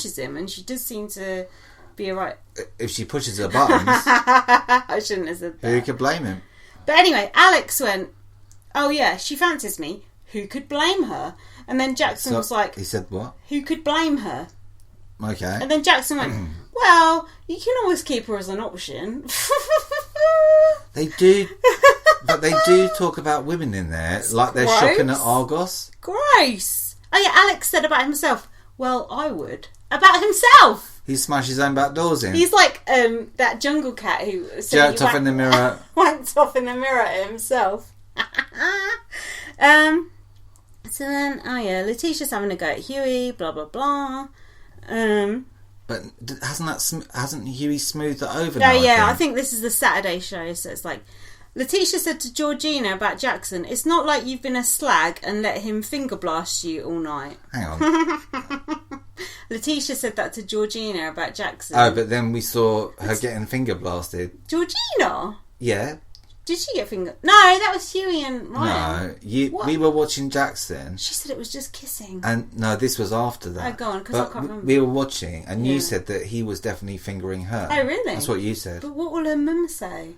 pushes him, and she does seem to be alright. If she pushes her buttons... I shouldn't have said that. Who could blame him? But anyway, Alex went, oh yeah, she fancies me. Who could blame her? And then Jackson was like... He said what? Who could blame her? Okay. And then Jackson went, well, you can always keep her as an option. They do... But they do talk about women in there, it's like they're shopping at Argos. Gross. Oh yeah, Alex said about himself, well, I would. About himself. He smashed his own back doors in. He's like that jungle cat who... Jerked off in the mirror. Wanked off in the mirror at himself. So then, Letitia's having a go at Huey, blah, blah, blah. But hasn't Huey smoothed it over now? Oh Yeah, I think this is the Saturday show, so it's like... Letitia said to Georgina about Jackson, it's not like you've been a slag and let him finger blast you all night. Hang on. Letitia said that to Georgina about Jackson. Oh, but then we saw her getting finger blasted. Georgina? Yeah. Did she get finger... No, that was Huey and Ryan. No, we were watching Jackson. She said it was just kissing. And no, this was after that. Oh, go on, because I can't remember. We were watching, and you said that he was definitely fingering her. Oh, really? That's what you said. But what will her mum say?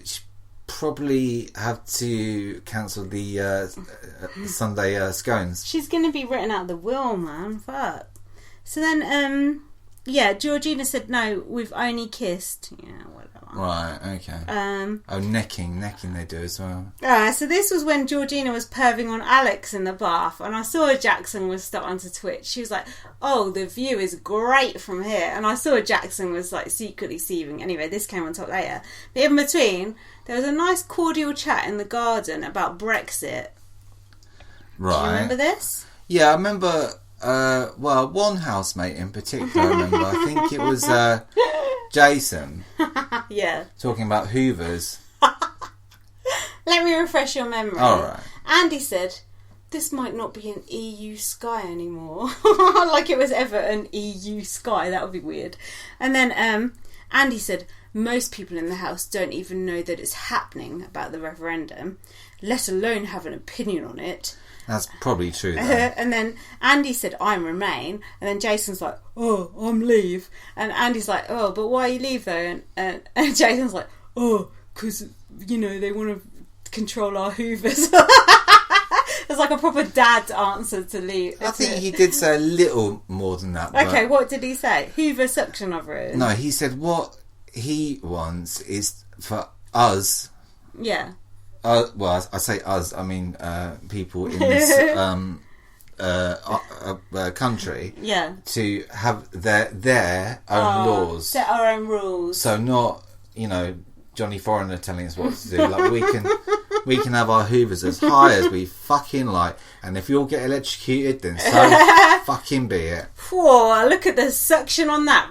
She probably have to cancel the Sunday scones. She's going to be written out of the will, man. Fuck. So then, Georgina said, no, we've only kissed. Yeah, whatever. Right, okay. Necking they do as well. So this was when Georgina was perving on Alex in the bath, and I saw Jackson was starting to twitch. She was like, oh, the view is great from here. And I saw Jackson was like secretly seething. Anyway, this came on top later. But in between, there was a nice cordial chat in the garden about Brexit. Right. Do you remember this? Yeah, I remember, one housemate in particular, I remember. I think it was Jason. Yeah. Talking about Hoovers. Let me refresh your memory. All right. Andy said, this might not be an EU sky anymore. Like it was ever an EU sky. That would be weird. And then Andy said, most people in the house don't even know that it's happening about the referendum, let alone have an opinion on it. That's probably true, though. And then Andy said, I'm Remain. And then Jason's like, oh, I'm Leave. And Andy's like, oh, but why you Leave, though? And Jason's like, oh, because, they want to control our Hoovers. It's like a proper dad answer to Leave. I think he did say a little more than that. Okay, what did he say? Hoover suction over it? No, he said what he wants is for us... Yeah. Well, I say us, I mean people in this country, to have their own laws, set our own rules. So not Johnny Foreigner telling us what to do. Like we can have our Hoovers as high as we fucking like, and if you all get electrocuted, then so fucking be it. Whoa! Look at the suction on that.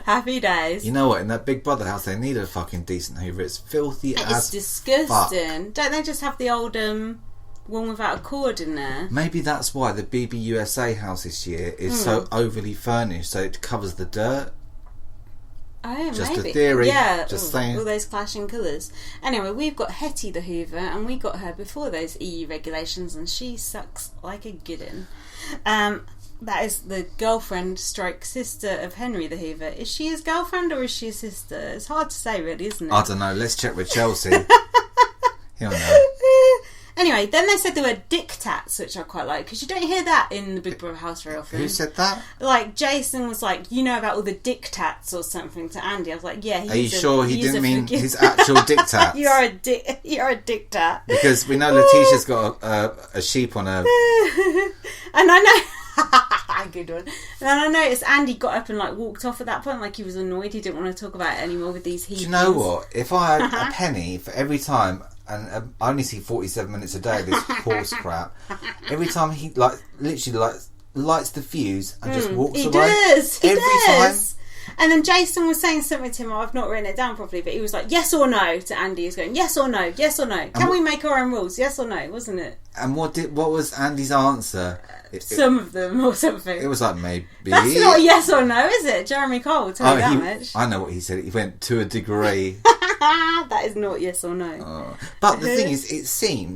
Happy days. You know what? In that Big Brother house, they need a fucking decent Hoover. It's filthy as It's disgusting. Fuck. Don't they just have the old one without a cord in there? Maybe that's why the BBUSA house this year is so overly furnished, so it covers the dirt. Oh, just maybe. a theory. Yeah, just saying. All those clashing colours. Anyway, we've got Hetty the Hoover, and we got her before those EU regulations, and she sucks like a goodin. That is the girlfriend stroke sister of Henry the Hoover. Is she his girlfriend or is she his sister? It's hard to say, really, isn't it? I don't know. Let's check with Chelsea. He'll know. Anyway, then they said there were dictats, which I quite like, because you don't hear that in the Big Brother house very often. Who said that? Like, Jason was like, you know about all the dictats or something to Andy. I was like, yeah. Are you sure he didn't mean his actual dictats? You're a dictat. Because we know Letitia's got a sheep on her... And I know... Good one. And then I noticed Andy got up and walked off at that point, like he was annoyed. He didn't want to talk about it anymore with these heathens. Do you know what? If I had a penny for every time, and I only see 47 minutes a day of this horse crap, every time he literally lights the fuse and just walks away. He does. And then Jason was saying something to him. I've not written it down properly, but he was like, yes or no to Andy. He's going, yes or no, yes or no. Can we make our own rules? Yes or no, wasn't it? And what was Andy's answer? Some of them or something. It was like, maybe. That's not a yes or no, is it? Jeremy Cole will tell you that much. I know what he said. He went to a degree. That is not yes or no. But the thing is,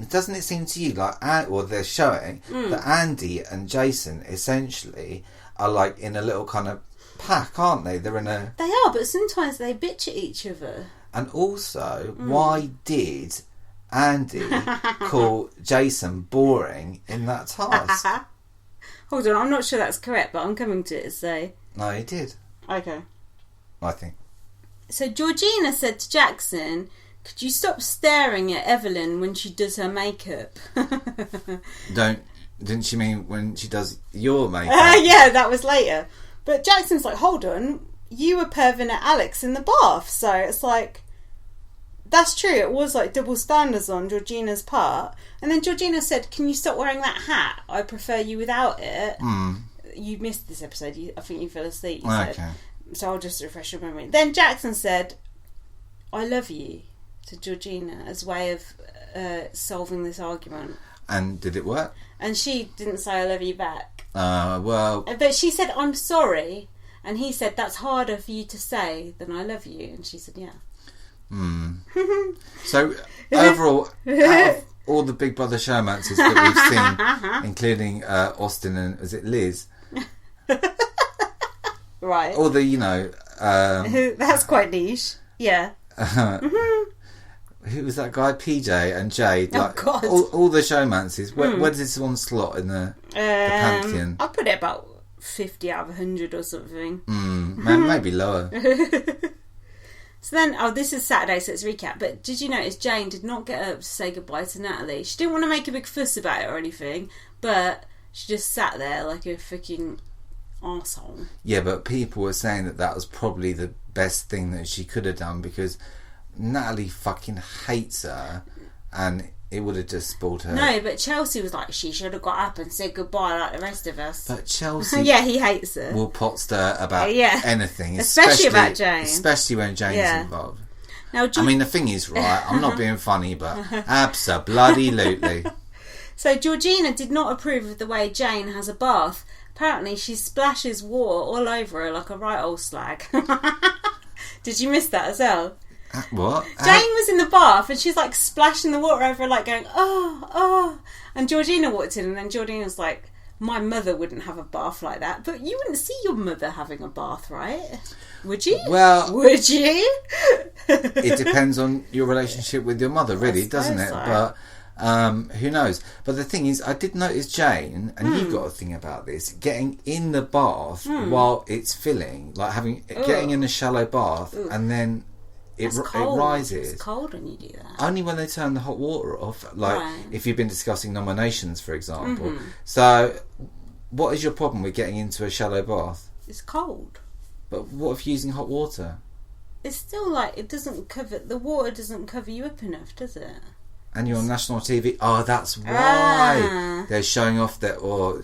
doesn't it seem to you like, they're showing that Andy and Jason essentially are like in a little kind of pack, aren't they? They're in a... They are, but sometimes they bitch at each other. And also, why did Andy call Jason boring in that task? Hold on, I'm not sure that's correct, but I'm coming to it, so... No, he did. Okay. I think. So Georgina said to Jackson, could you stop staring at Evelyn when she does her makeup? Didn't she mean when she does your makeup? Yeah, that was later. But Jackson's like, hold on, you were perving at Alex in the bath. So it's like, that's true, it was like double standards on Georgina's part. And then Georgina said, can you stop wearing that hat? I prefer you without it. You missed this episode. I think you fell asleep. Okay. So I'll just refresh your memory. Then Jackson said, I love you to Georgina as a way of solving this argument. And did it work? And she didn't say I love you back. Well... But she said, I'm sorry. And he said, that's harder for you to say than I love you. And she said, yeah. So, overall, out of all the Big Brother showmances that we've seen, including Austin and, is it Liz? Right. Or the, that's quite niche. Yeah. Who was that guy? PJ and Jade. God. All the showmances. Where does this one slot in the pantheon? I'll put it about 50 out of 100 or something. Maybe lower. So then, this is Saturday, so let's recap. But did you notice Jane did not get up to say goodbye to Natalie? She didn't want to make a big fuss about it or anything, but she just sat there like a freaking arsehole. Yeah, but people were saying that was probably the best thing that she could have done because Natalie fucking hates her and it would have just spoiled her. No, but Chelsea was like, she should have got up and said goodbye like the rest of us. But Chelsea... yeah, he hates her. Will pot stir about anything. Especially about Jane. Especially when Jane's involved. Now, I mean, the thing is, right, I'm not being funny, but abso-bloody-lutely. So Georgina did not approve of the way Jane has a bath. Apparently she splashes water all over her like a right old slag. Did you miss that as well? What? Jane was in the bath and she's like splashing the water over her, like going, oh. And Georgina walked in and then Georgina was like, my mother wouldn't have a bath like that. But you wouldn't see your mother having a bath, right? Would you? Well... Would you? It depends on your relationship with your mother, really, doesn't it? So. But who knows? But the thing is, I did notice Jane, and you've got to think about this, getting in the bath while it's filling, like getting in a shallow bath, and then it rises. It's cold when you do that. Only when they turn the hot water off, if you've been discussing nominations, for example. So, what is your problem with getting into a shallow bath? It's cold. But what if you're using hot water? It's still like, the water doesn't cover you up enough, does it? And you're on national TV. Oh, that's why they're showing off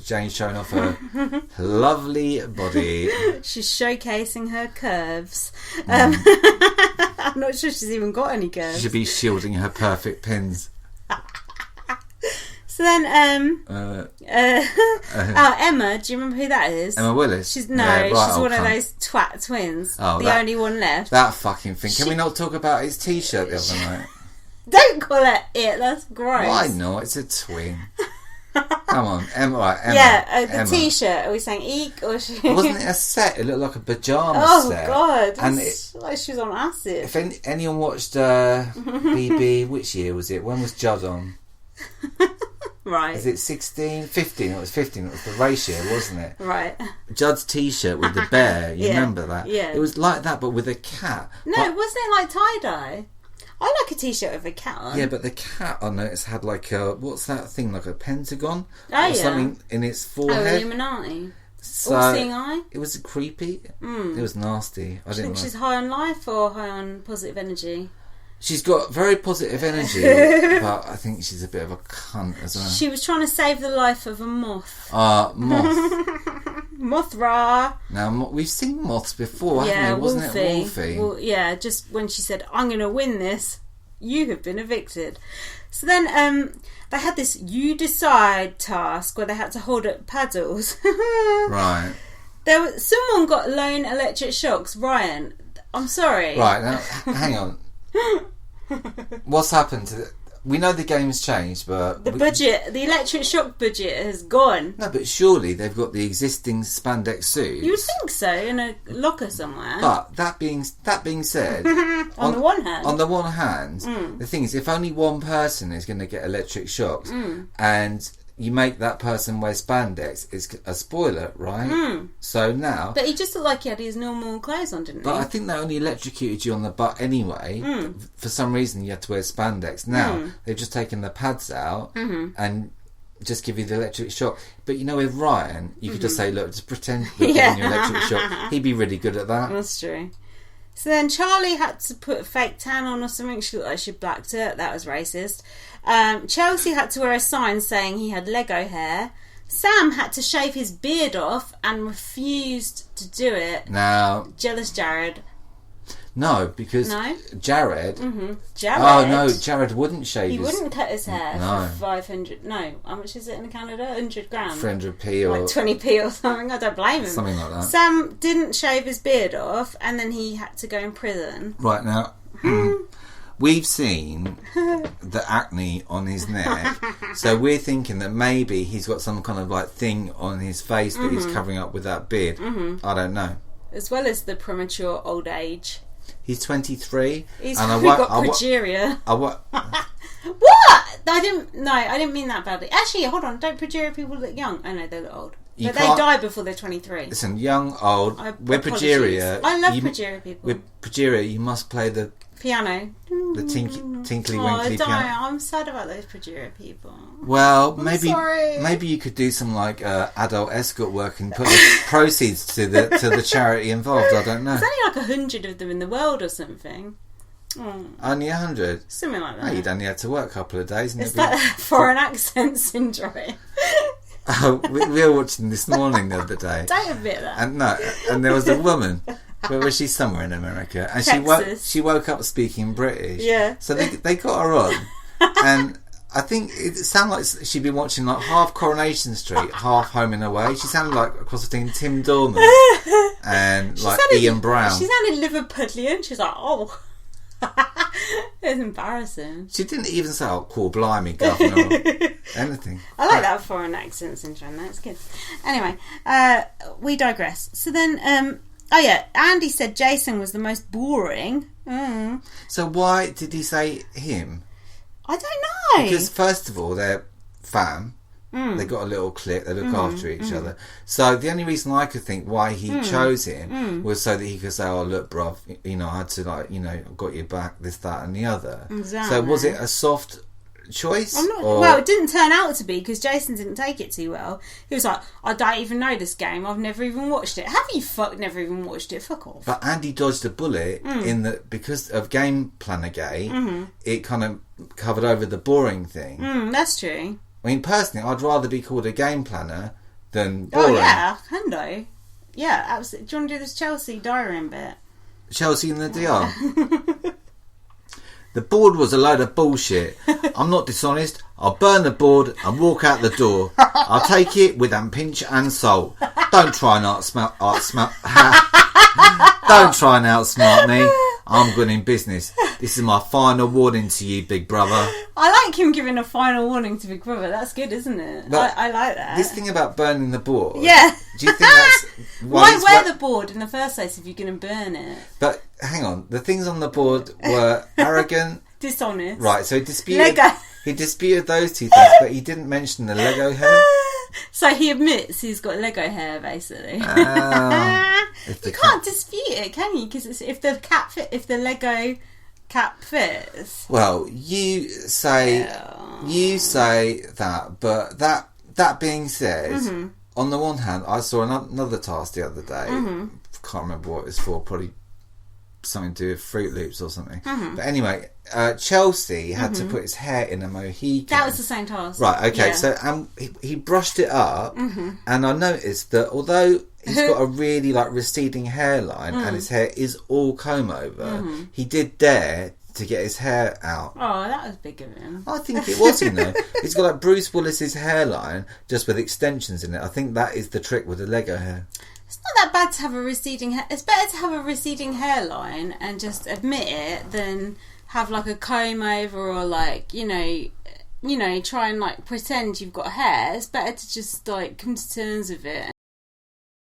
Jane's showing off her lovely body. She's showcasing her curves. I'm not sure she's even got any curves. She should be shielding her perfect pins. So then, Emma, do you remember who that is? Emma Willis. She's one of those twat twins. The only one left. That fucking thing. Can we not talk about his t-shirt the other night? Don't call it. That's gross. Why not? It's a twin. Come on, Emma. Yeah, the t-shirt. Are we saying eek or she? Wasn't it a set? It looked like a pyjama set. Oh God! And it's like she was on acid. If anyone watched BB, which year was it? When was Judd on? Right. Is it 16? 15? It was 15. It was the race year, wasn't it? Right. Judd's t-shirt with the bear. You remember that? Yeah. It was like that, but with a cat. No, wasn't it like tie-dye? I like a t-shirt with a cat on. Yeah, but the cat, I noticed, had like a... What's that thing? Like a pentagon? Or something in its forehead. Illuminati. So, All-seeing eye. It was creepy. It was nasty. I didn't think she's high on life or high on positive energy? She's got very positive energy, but I think she's a bit of a cunt as well. She was trying to save the life of a moth. Moth. Mothra. Now, we've seen moths before, haven't we? Wasn't it Wolfie? Well, yeah, just when she said, I'm going to win this, you have been evicted. So then they had this you decide task where they had to hold up paddles. Right. Someone got lone electric shocks. Ryan, I'm sorry. Right, now, hang on. what's happened to we know the game's changed, but the the electric shock budget has gone. No, but surely they've got the existing spandex suits. You would think so, in a locker somewhere. But that being said, on the one hand, the thing is, if only one person is going to get electric shocks, and you make that person wear spandex, it's a spoiler, right? So now... But he just looked like he had his normal clothes on, didn't he? But I think they only electrocuted you on the butt anyway. For some reason you had to wear spandex. Now, they've just taken the pads out and just give you the electric shock. But you know, with Ryan, you could just say, look, just pretend we're giving you electric shock. He'd be really good at that. That's true. So then Charlie had to put a fake tan on or something. She looked like she blacked it. That was racist. Chelsea had to wear a sign saying he had Lego hair. Sam had to shave his beard off and refused to do it. Now, jealous Jared. No, because Jared. Jared. Oh no, Jared wouldn't shave. He wouldn't cut his hair for 500. No, how much is it in Canada? 100 grand. 300p or like 20p or something. I don't blame him. Something like that. Sam didn't shave his beard off, and then he had to go in prison. Right now, we've seen the acne on his neck, so we're thinking that maybe he's got some kind of like thing on his face that he's covering up with that beard. I don't know. As well as the premature old age. He's 23. He's probably got progeria. What? I didn't mean that badly. Actually, hold on. Don't progeria people look young? I know they look old. But they die before they're 23. Listen, young, old. With progeria. I love progeria people. With progeria, you must play the piano. The tinkly winkly piano. I'm sad about those progeria people. Well, maybe you could do some like adult escort work and put the proceeds to the charity involved. I don't know. There's only like 100 of them in the world or something. Only 100? Something like that. Oh, you'd only have to work a couple of days. It's like foreign accent syndrome. We were watching this morning the other day. Don't admit that. And there was a woman. Where was she? Somewhere in America, and she woke up speaking British. Yeah. So they got her on, and I think it sounded like she'd been watching like half Coronation Street, half Home and Away. She sounded like a cross between Tim Dorman and Ian Brown. She sounded Liverpudlian. She's like, oh. It was embarrassing. She didn't even say, "Oh, cool, blimey, governor," or anything. I like that foreign accent syndrome. That's good. Anyway, we digress. So then. Andy said Jason was the most boring. So why did he say him? I don't know. Because first of all, they're fam. They got a little clique. They look after each other. So the only reason I could think why he chose him was so that he could say, "Oh, look, bruv, I had to got your back, this, that, and the other." Exactly. So was it a soft choice? Well, it didn't turn out to be because Jason didn't take it too well. He was like, I don't even know this game. I've never even watched it. Have you never even watched it? Fuck off. But Andy dodged a bullet in that because of Game Planner Gate, it kind of covered over the boring thing. That's true. I mean, personally, I'd rather be called a game planner than boring. Oh, yeah, Hendo. Yeah, absolutely. Do you want to do this Chelsea diary bit? Chelsea in the DR. The board was a load of bullshit. I'm not dishonest. I'll burn the board and walk out the door. I'll take it with a pinch and salt. Don't try and outsmart Don't try and outsmart me. I'm good in business. This is my final warning to you, big brother. I like him giving a final warning to Big Brother. That's good, isn't it? I like that. This thing about burning the board. Yeah. Do you think that's why wear the board in the first place if you're going to burn it? But hang on, the things on the board were arrogant, dishonest. Right. So he disputed. Lego. He disputed those two things, but he didn't mention the Lego hair. So he admits he's got Lego hair, basically. You can't dispute it, can you? Because if the Lego cap fits. Well, you say that, but that being said, on the one hand, I saw another task the other day. Can't remember what it was for. Probably something to do with Fruit Loops or something. But anyway, Chelsea had to put his hair in a mohican. That was the same task. Right, okay. Yeah. So he brushed it up, and I noticed that although he's got a really receding hairline and his hair is all comb over, he did dare to get his hair out. Oh, that was big of him. I think it was, He's got Bruce Willis's hairline, just with extensions in it. I think that is the trick with the Lego hair. It's not that bad to have a receding hair. It's better to have a receding hairline and just admit it than have like a comb over or like, you know, try and like pretend you've got hair. It's better to just like come to terms with it